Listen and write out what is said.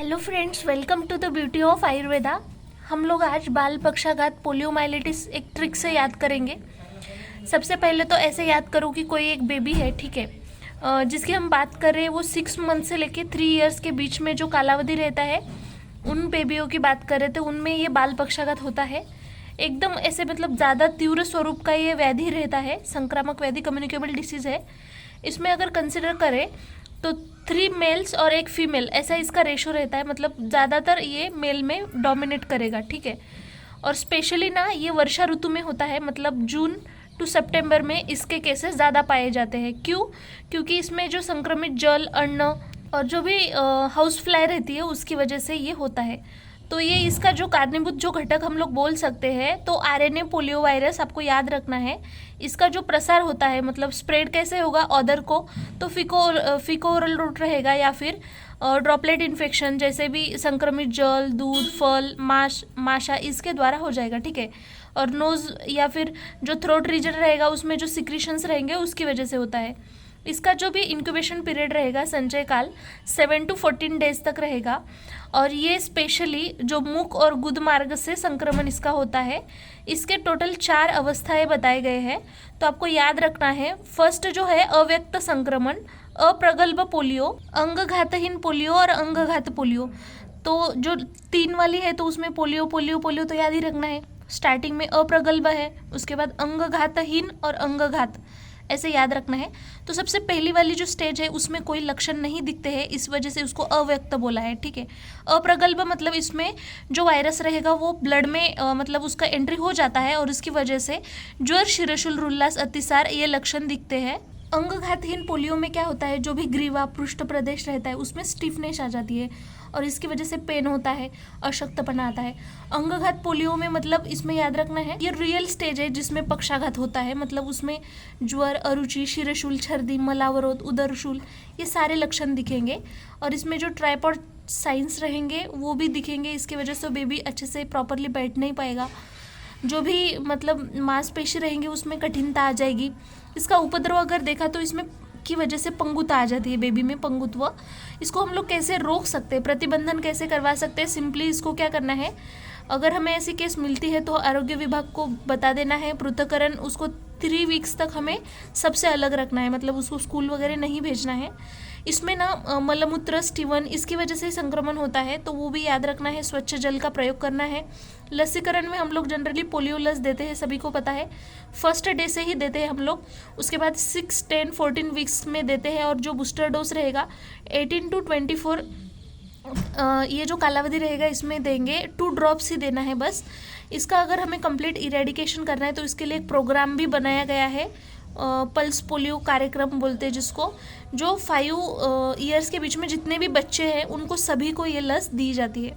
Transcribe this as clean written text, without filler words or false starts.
Hello friends, welcome to the beauty of Ayurveda. हम लोग आज बाल पक्षाघात पोलियोमाइलिटिस एक ट्रिक से याद करेंगे। सबसे पहले तो ऐसे याद करो कि कोई एक बेबी है, ठीक है, जिसकी हम बात कर रहे हैं। वो 6 मंथ से लेके 3 इयर्स के बीच में जो कालावधि रहता है, उन बेबियों की बात कर रहे थे, उनमें ये बाल पक्षाघात होता है। एकदम ऐसे मतलब ज़्यादा तीव्र स्वरूप का ये व्याधि रहता है, संक्रामक व्याधि, कम्युनिकेबल डिसीज़ है। इसमें अगर कंसिडर करें तो 3 मेल्स और 1 फीमेल, ऐसा इसका रेशो रहता है। मतलब ज़्यादातर ये मेल में डोमिनेट करेगा, ठीक है। और स्पेशली ना ये वर्षा ऋतु में होता है, मतलब जून टू सितंबर में इसके केसेस ज़्यादा पाए जाते हैं। क्यों? क्योंकि इसमें जो संक्रमित जल, अन्न और जो भी हाउस फ्लाई रहती है, उसकी वजह से ये होता है। तो ये इसका जो कारणीभूत जो घटक हम लोग बोल सकते हैं, तो आरएनए पोलियो वायरस आपको याद रखना है। इसका जो प्रसार होता है, मतलब स्प्रेड कैसे होगा ऑदर को, तो फीको ओरल रूट रहेगा, या फिर ड्रॉपलेट इन्फेक्शन जैसे भी संक्रमित जल, दूध, फल, माशा, इसके द्वारा हो जाएगा, ठीक है। और नोज या फिर जो थ्रोट रीजन रहेगा, उसमें जो सिक्रीशंस रहेंगे, उसकी वजह से होता है। इसका जो भी इंक्यूबेशन पीरियड रहेगा, संचय काल 7 to 14 डेज तक रहेगा। और ये स्पेशली जो मुख और गुद मार्ग से संक्रमण इसका होता है। इसके टोटल 4 अवस्थाएं बताए गए हैं, तो आपको याद रखना है। फर्स्ट जो है अव्यक्त संक्रमण, अप्रगल्भ पोलियो, अंगघातहीन पोलियो और अंगघात पोलियो। तो जो 3 वाली है, तो उसमें पोलियो पोलियो पोलियो तो याद ही रखना है। स्टार्टिंग में अप्रगल्भ है, उसके बाद अंगघातहीन और अंगघात, ऐसे याद रखना है। तो सबसे पहली वाली जो स्टेज है, उसमें कोई लक्षण नहीं दिखते हैं, इस वजह से उसको अव्यक्त बोला है, ठीक है। अप्रगल्भ मतलब इसमें जो वायरस रहेगा वो ब्लड में मतलब उसका एंट्री हो जाता है, और इसकी वजह से ज्वर, शिरशूल, उल्लास, अतिसार, ये लक्षण दिखते हैं। अंगघातहीन पोलियो में क्या होता है, जो भी ग्रीवा, पृष्ठ प्रदेश रहता है, उसमें स्टिफनेस आ जाती है, और इसकी वजह से पेन होता है, अशक्तपना आता है। अंगघात पोलियो में मतलब इसमें याद रखना है, ये रियल स्टेज है जिसमें पक्षाघात होता है। मतलब उसमें ज्वर, अरुचि, शिरशूल, छर्दी, मलावरोध, उदरशूल, ये सारे लक्षण दिखेंगे। और इसमें जो ट्राइपॉड साइंस रहेंगे वो भी दिखेंगे। इसकी वजह से बेबी अच्छे से प्रॉपरली बैठ नहीं पाएगा। जो भी मतलब मांसपेशी रहेंगे, उसमें कठिनता आ जाएगी। इसका उपद्रव अगर देखा तो इसमें की वजह से पंगुता आ जाती है, बेबी में पंगुत्व। इसको हम लोग कैसे रोक सकते हैं, प्रतिबंधन कैसे करवा सकते हैं? सिंपली इसको क्या करना है, अगर हमें ऐसी केस मिलती है तो आरोग्य विभाग को बता देना है। पृथक्करण उसको 3 वीक्स तक हमें सबसे अलग रखना है, मतलब उसको स्कूल वगैरह नहीं भेजना है। इसमें ना मलमूत्र, स्टीवन, इसकी वजह से संक्रमण होता है, तो वो भी याद रखना है। स्वच्छ जल का प्रयोग करना है। लसीकरण में हम लोग जनरली पोलियो लस देते हैं, सभी को पता है। फर्स्ट डे से ही देते हैं हम लोग, उसके बाद 6, 10, 14 वीक्स में देते हैं। और जो बूस्टर डोज रहेगा 18 to 24, ये जो कालावधि रहेगा इसमें देंगे। 2 ड्रॉप्स ही देना है बस। इसका अगर हमें कंप्लीट इरेडिकेशन करना है, तो इसके लिए एक प्रोग्राम भी बनाया गया है, पल्स पोलियो कार्यक्रम बोलते हैं जिसको, जो 5 इयर्स के बीच में जितने भी बच्चे हैं, उनको सभी को ये लस दी जाती है।